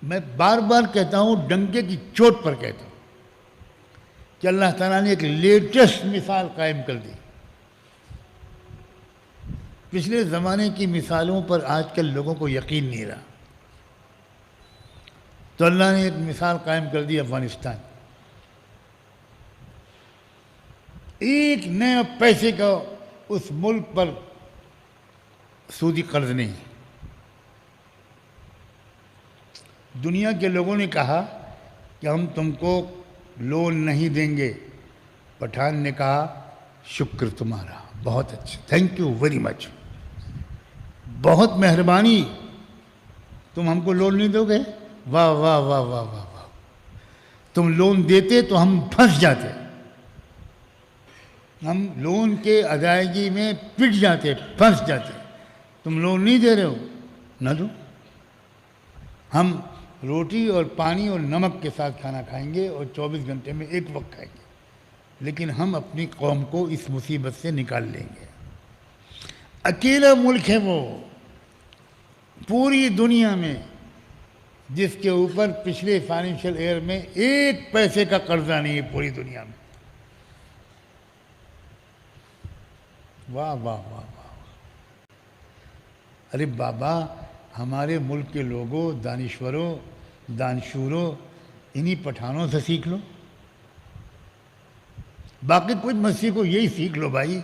میں بار بار کہتا ہوں، ڈنکے کی چوٹ پر کہتا ہوں کہ اللہ تعالیٰ نے ایک لیٹسٹ مثال قائم کر دی۔ پچھلے زمانے کی مثالوں پر آج کل لوگوں کو یقین نہیں رہا، تو اللہ نے ایک مثال قائم کر دی افغانستان۔ ایک نیا پیسے کا اس ملک پر سودی قرض نہیں۔ دنیا کے لوگوں نے کہا کہ ہم تم کو لون نہیں دیں گے، پٹھان نے کہا شکر تمہارا، بہت اچھا، تھینک یو ویری مچ، بہت مہربانی، تم ہم کو لون نہیں دو گے؟ واہ واہ واہ واہ واہ واہ، تم لون دیتے تو ہم پھنس جاتے، ہم لون کے ادائیگی میں پٹ جاتے، پھنس جاتے، تم لون نہیں دے رہے ہو، نہ دو، ہم روٹی اور پانی اور نمک کے ساتھ کھانا کھائیں گے اور 24 گھنٹے میں ایک وقت کھائیں گے، لیکن ہم اپنی قوم کو اس مصیبت سے نکال لیں گے۔ اکیلا ملک ہے وہ پوری دنیا میں جس کے اوپر پچھلے فائنینشیل ایئر میں ایک پیسے کا قرضہ نہیں ہے پوری دنیا میں۔ واہ واہ واہ واہ، ارے بابا، ہمارے ملک کے لوگوں، دانشوروں، دانشوروں، انہی پٹھانوں سے سیکھ لو، باقی کچھ مت سیکھو، یہی سیکھ لو بھائی۔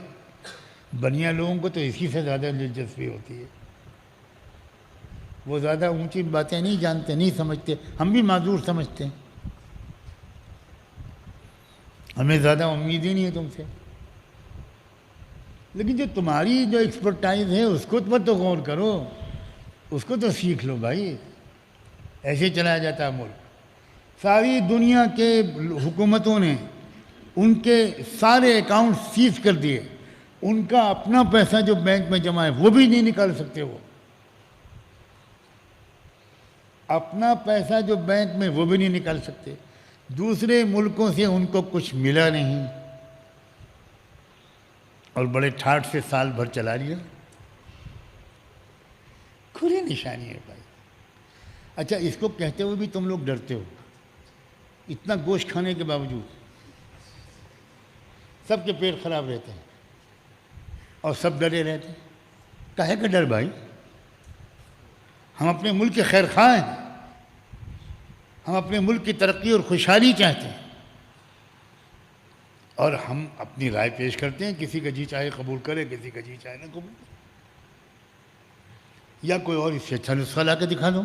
بنیا لوگوں کو تو اسی سے زیادہ دلچسپی ہوتی ہے، وہ زیادہ اونچی باتیں نہیں جانتے، نہیں سمجھتے، ہم بھی معذور سمجھتے ہیں، ہمیں زیادہ امید ہی نہیں ہے تم سے، لیکن جو تمہاری جو ایکسپرٹائز ہے اس کو تو غور کرو، اس کو تو سیکھ لو بھائی۔ ایسے چلایا جاتا ہے ملک، ساری دنیا کے حکومتوں نے ان کے سارے اکاؤنٹ سیز کر دیے، ان کا اپنا پیسہ جو بینک میں جمع ہے وہ بھی نہیں نکال سکتے، وہ اپنا پیسہ جو بینک میں وہ بھی نہیں نکال سکتے، دوسرے ملکوں سے ان کو کچھ ملا نہیں، اور بڑے ٹھاٹ سے سال بھر چلا لیا، کھلی نشانی ہے بھائی۔ اچھا، اس کو کہتے ہوئے بھی تم لوگ ڈرتے ہو، اتنا گوشت کھانے کے باوجود سب کے پیٹ خراب رہتے ہیں اور سب ڈرے رہتے ہیں، کاہے کا ڈر بھائی؟ ہم اپنے ملک کے خیر خواہ ہیں، ہم اپنے ملک کی ترقی اور خوشحالی چاہتے ہیں، اور ہم اپنی رائے پیش کرتے ہیں، کسی کا جی چاہے قبول کرے، کسی کا جی چاہے نہ قبول کرے، یا کوئی اور اس سے اچھا نسخہ لا کے دکھا دو۔